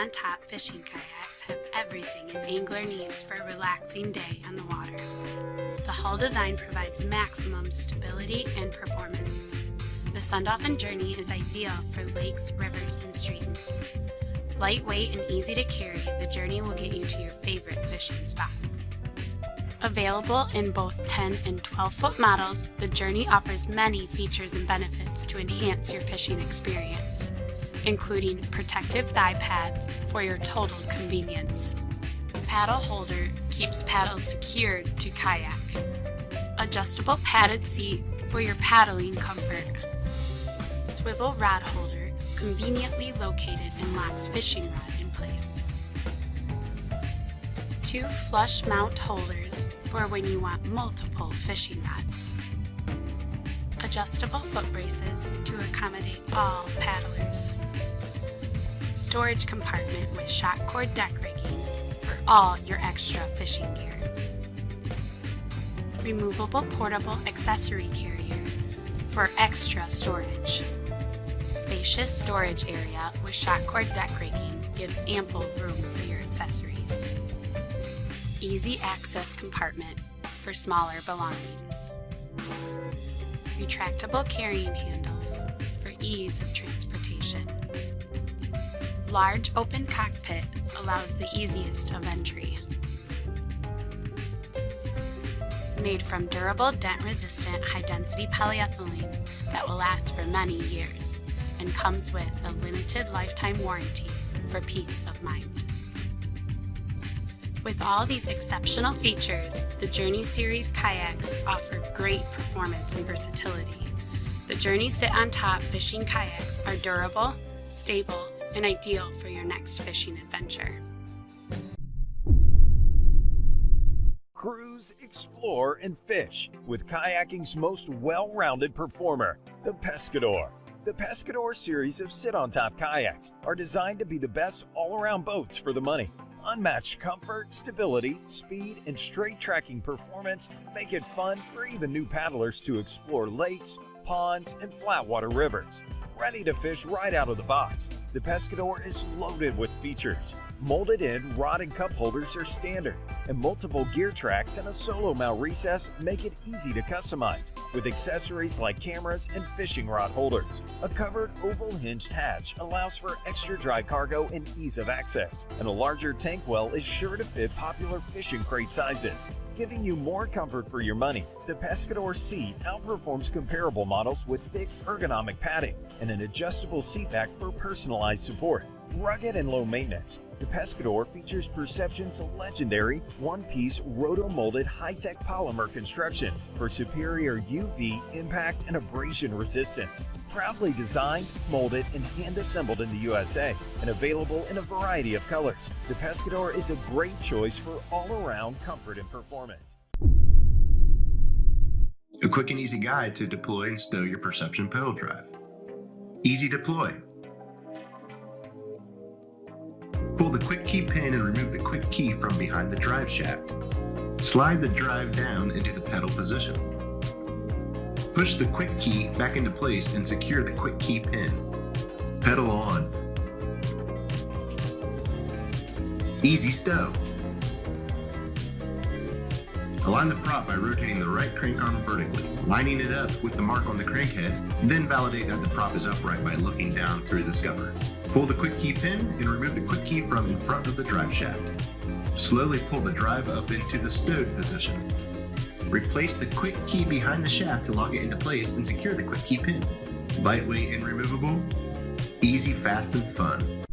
sit-on-top fishing kayaks have everything an angler needs for a relaxing day on the water. The hull design provides maximum stability and performance. The Dolphin Journey is ideal for lakes, rivers, and streams. Lightweight and easy to carry, the Journey will get you to your favorite fishing spot. Available in both 10 and 12-foot models, the Journey offers many features and benefits to enhance your fishing experience, including protective thigh pads for your total convenience. Paddle holder keeps paddles secured to kayak. Adjustable padded seat for your paddling comfort. Swivel rod holder conveniently located and locks fishing rod in place. 2 flush mount holders for when you want multiple fishing rods. Adjustable foot braces to accommodate all paddlers. Storage compartment with shock cord deck rigging for all your extra fishing gear. Removable portable accessory carrier for extra storage. Spacious storage area with shock cord deck rigging gives ample room for your accessories. Easy access compartment for smaller belongings. Retractable carrying handles for ease of transportation. Large open cockpit allows the easiest of entry. Made from durable, dent-resistant, high-density polyethylene that will last for many years and comes with a limited lifetime warranty for peace of mind. With all these exceptional features, the Journey Series kayaks offer great performance and versatility. The Journey sit-on-top fishing kayaks are durable, stable, and ideal for your next fishing adventure. Cruise, explore, and fish with kayaking's most well-rounded performer, the Pescador. The Pescador series of sit-on-top kayaks are designed to be the best all-around boats for the money. Unmatched comfort, stability, speed, and straight tracking performance make it fun for even new paddlers to explore lakes, ponds, and flatwater rivers. Ready to fish right out of the box, the Pescador is loaded with features. Molded in rod and cup holders are standard, and multiple gear tracks and a solo mount recess make it easy to customize, with accessories like cameras and fishing rod holders. A covered oval hinged hatch allows for extra dry cargo and ease of access, and a larger tank well is sure to fit popular fishing crate sizes, giving you more comfort for your money. The Pescador seat outperforms comparable models with thick ergonomic padding and an adjustable seat back for personalized support. Rugged and low maintenance, the Pescador features Perception's legendary one-piece roto-molded high-tech polymer construction for superior UV, impact, and abrasion resistance. Proudly designed, molded, and hand-assembled in the USA and available in a variety of colors, the Pescador is a great choice for all-around comfort and performance. A quick and easy guide to deploy and stow your Perception pedal drive. Easy deploy. Pull the quick key pin and remove the quick key from behind the drive shaft. Slide the drive down into the pedal position. Push the quick key back into place and secure the quick key pin. Pedal on. Easy stow. Align the prop by rotating the right crank arm vertically, lining it up with the mark on the crankhead, then validate that the prop is upright by looking down through the scupper. Pull the quick key pin and remove the quick key from in front of the drive shaft. Slowly pull the drive up into the stowed position. Replace the quick key behind the shaft to lock it into place and secure the quick key pin. Lightweight and removable, easy, fast, and fun.